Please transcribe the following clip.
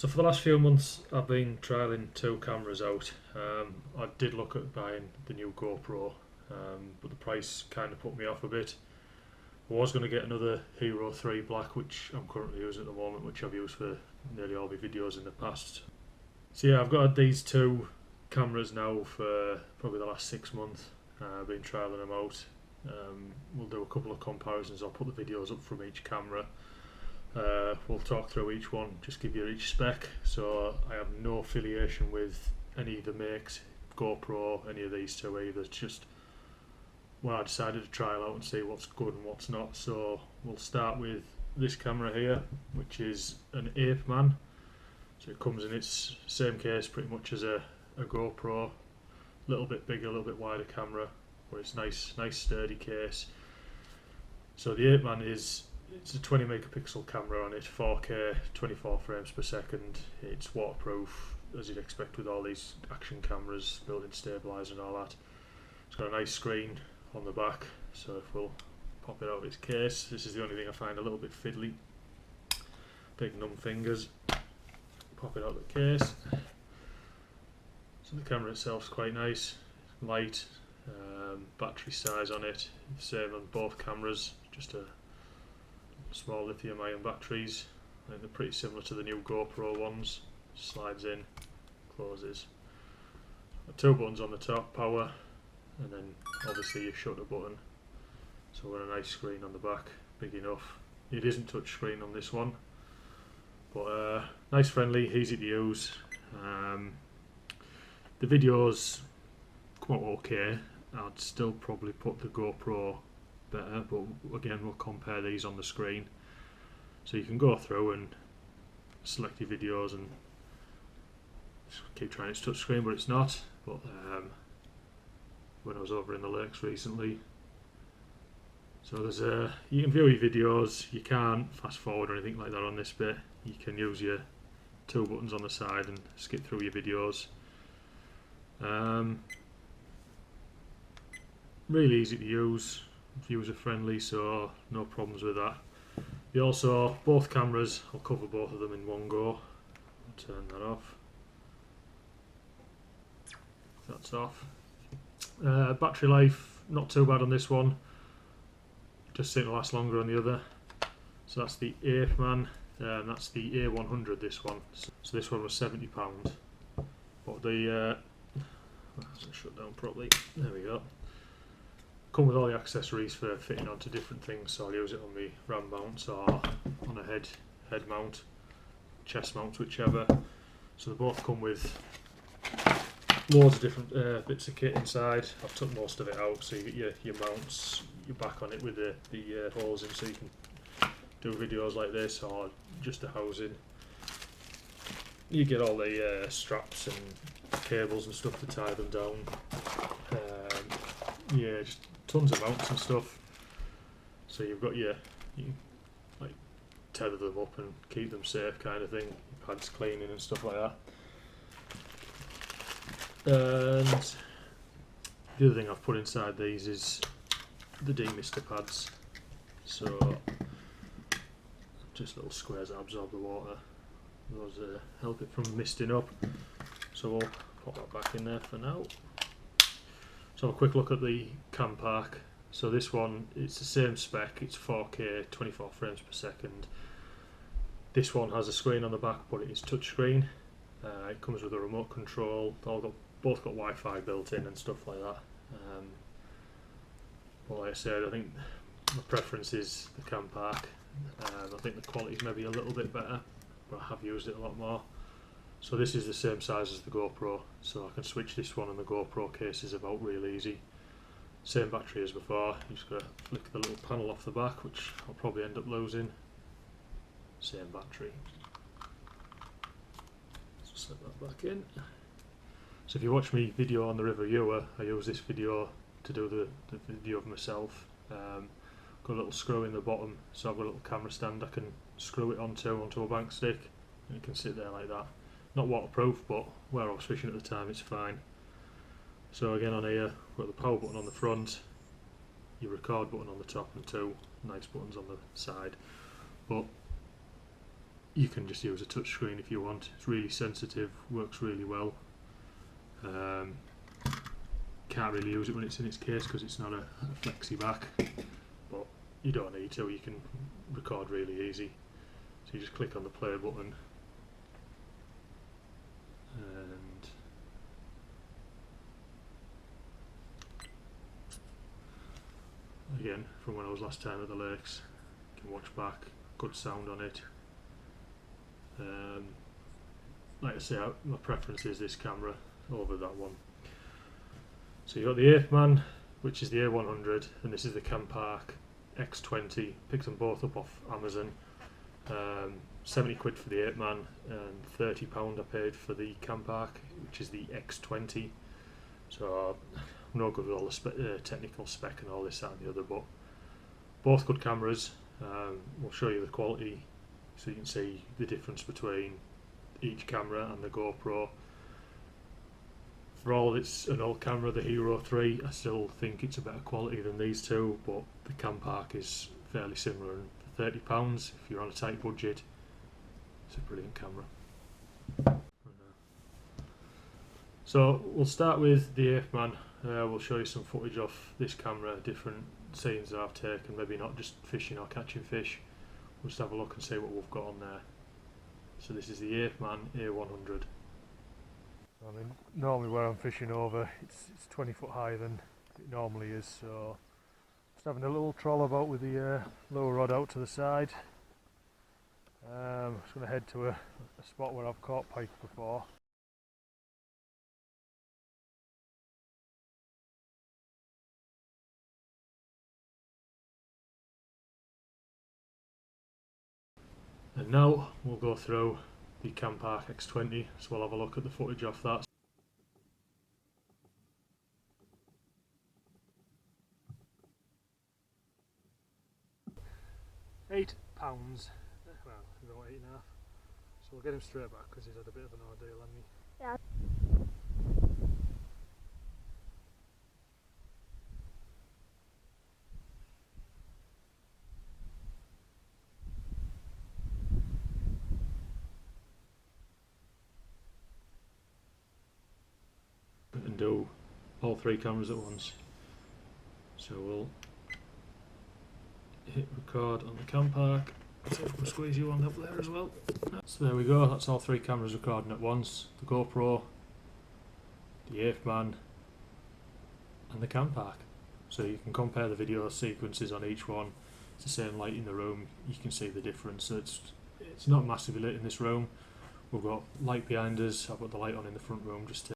So for the last few months I've been trialling two cameras out. I did look at buying the new GoPro, but the price kind of put me off a bit. I was going to get another Hero 3 Black, which I'm currently using at the moment, which I've used for nearly all my videos in the past. So yeah, I've got these two cameras now for probably the last 6 months. I've been trialling them out. We'll do a couple of comparisons. I'll put the videos up from each camera. We'll talk through each one, just give you each spec. So I have no affiliation with any of the makes, GoPro, any of these two either. It's just, well, I decided to trial out and see what's good and what's not. So we'll start with this camera here, which is an Apeman. So it comes in its same case pretty much as a GoPro, a little bit bigger, a little bit wider camera, but it's nice sturdy case. So the Apeman it's a 20 megapixel camera on it, 4K, 24 frames per second. It's waterproof, as you'd expect with all these action cameras, built-in stabilizer and all that. It's got a nice screen on the back, so if we'll pop it out of its case, this is the only thing I find a little bit fiddly. Big numb fingers. Pop it out of the case. So the camera itself is quite nice, light, battery size on it, same on both cameras, just a small lithium ion batteries. I think they're pretty similar to the new GoPro ones. Slides in, closes. Two buttons on the top, power, and then obviously your shutter button. So we're a nice screen on the back, big enough. It isn't touch screen on this one, but nice, friendly, easy to use. The video's quite okay. I'd still probably put the GoPro better, but again we'll compare these on the screen, so you can go through and select your videos and keep trying it's touch screen, but it's not. But when I was over in the lakes recently, so there's you can view your videos, you can't fast forward or anything like that on this bit. You can use your two buttons on the side and skip through your videos. Really easy to use, user friendly, so no problems with that. You also, both cameras, I'll cover both of them in one go. I'll turn that off. That's off. Battery life, not too bad on this one, just seems to last longer on the other. So that's the Apeman, that's the A100, this one. So this one was £70, but the hasn't shut down properly. There we go. Come with all the accessories for fitting onto different things, so I'll use it on the RAM mounts or on a head mount, chest mount, whichever. So they both come with loads of different bits of kit inside. I've took most of it out, so you get your mounts, your back on it with the holes in, so you can do videos like this, or just the housing. You get all the straps and cables and stuff to tie them down. Yeah, just tons of mounts and stuff. So you've got you can like tether them up and keep them safe, kind of thing. Pads cleaning and stuff like that. And the other thing I've put inside these is the demister pads. So just little squares that absorb the water. Those help it from misting up. So we'll put that back in there for now. So a quick look at the cam park. So this one, it's the same spec, it's 4K, 24 frames per second. This one has a screen on the back, but it is touchscreen. It comes with a remote control. Both got Wi-Fi built in and stuff like that. But like I said, I think my preference is the cam park. I think the quality is maybe a little bit better, but I have used it a lot more. So this is the same size as the GoPro, so I can switch this one, and the GoPro case is about real easy. Same battery as before, you just got to flick the little panel off the back, which I'll probably end up losing. Same battery. So set that back in. So if you watch me video on the Reviewer, I use this video to do the video of myself. Got a little screw in the bottom, so I've got a little camera stand I can screw it onto a bank stick, and it can sit there like that. Not waterproof, but where I was fishing at the time, it's fine. So again, on here, we've got the power button on the front, your record button on the top, and two nice buttons on the side. But you can just use a touchscreen if you want. It's really sensitive, works really well. Can't really use it when it's in its case because it's not a flexi back, but you don't need to, you can record really easy. So you just click on the play button and again, from when I was last time at the lakes, you can watch back, good sound on it. Like I say, my preference is this camera over that one. So you've got the Apeman, which is the A100, and this is the Campark X20. Picked them both up off Amazon. 70 quid for the Apeman and £30 I paid for the Campark, which is the X20. So I'm no good with all the technical spec and all this, that and the other, but both good cameras. We'll show you the quality so you can see the difference between each camera and the GoPro. For all it's an old camera, the Hero 3, I still think it's a better quality than these two, but the Campark is fairly similar, and for £30 if you're on a tight budget, it's a brilliant camera. So we'll start with the Apeman. We'll show you some footage off this camera, different scenes that I've taken, maybe not just fishing or catching fish. We'll just have a look and see what we've got on there. So this is the Apeman A100. I mean, normally where I'm fishing over, it's 20 foot higher than it normally is, so just having a little troll about with the lower rod out to the side. I'm just going to head to a spot where I've caught pike before. And now we'll go through the Campark X20, so we'll have a look at the footage off that. £8, well, about 8.5. So we'll get him straight back because he's had a bit of an ordeal, hasn't he? Yeah. And do all three cameras at once. So we'll hit record on the Campark. So we'll squeeze you on up there as well. So there we go, that's all three cameras recording at once. The GoPro, the Apeman and the Campark. So you can compare the video sequences on each one. It's the same light in the room, you can see the difference. So it's not massively lit in this room. We've got light behind us, I've got the light on in the front room just